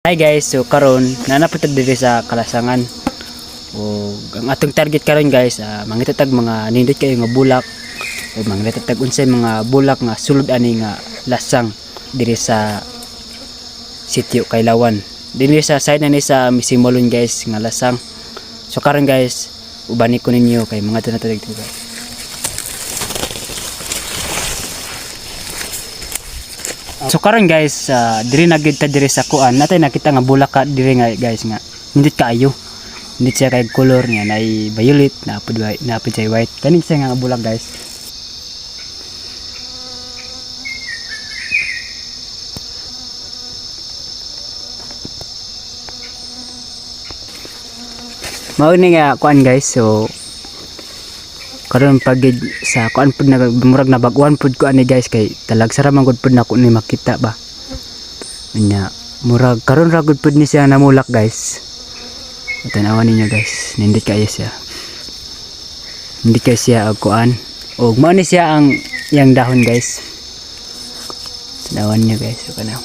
Hi guys, so karon nanaputag diri sa Kalasangan. O ang atong target karon guys, mangitatag mga nindot kayo nga bulak o mangitatag unsay mga bulak nga sulod ani nga lasang diri sa sitio Kaylawan. Diri sa side na ni sa Misimolon guys nga lasang. So karon guys, ubani ko ninyo kay mga tinatag dito. So karon guys, diri na gid ta diri sa kuan. Natay nakita nga bulak ka diri nga guys nga. Hindi kaayo. Hindi siya kay color niya na violet, na pud white, na pud white. Kani siya nga bulak guys. Mao ni nga kuan guys. So karon pagid sa kuan pud na murag na baguan pud ko ani guys kay talag sara man gud pud nako ni makita ba. Nya murag karon ra gud pud ni siya namulak guys. Tanawan ninyo guys, nindot kayo siya. Hindi kayo siya og kuan. Og mao ni siya ang yang dahon guys. Tanawan niyo guys, so kana.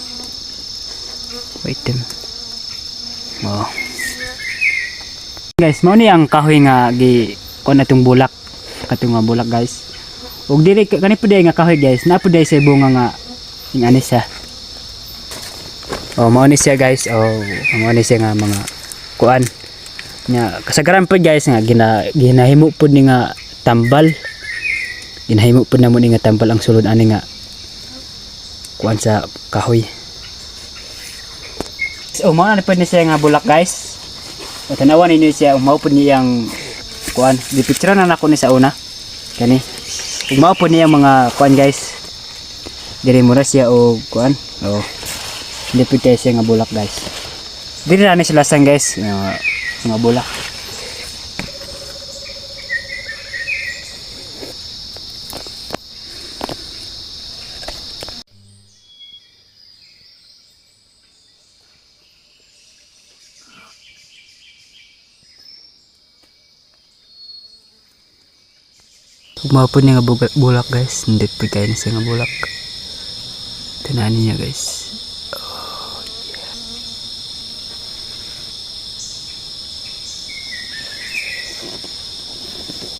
Wait them. Oh. Guys, mao ni ang kahoy nga gi kon atong bulak. Katong nga bulak guys. Og diri kani pud nga kahoy guys, na pud sa bunga nga ing ani siya. Oh, mao ni siya guys. Oh, mao ni siya nga mga kuan. Nya kasagaran pud guys nga ginahimo pud ni nga tambal. Ginahimo pud namo ni nga tambal ang sulod ani nga kuan sa kahoy. So mao na pud ni siya nga bulak guys. O tanawan ninyo siya, mao pud niyang kuan. Gipicture na nako ni sa una. Kani. Ug mao pud niya mga kuan guys. Diri mo na siya og kuan. Oh. Hindi pud kay siya nga bulak guys. Diri na ni sila sang guys. Mga bulak. Mapun nga bulak guys, hindi pa kayo na siya nga bulak. Tanahan niya guys.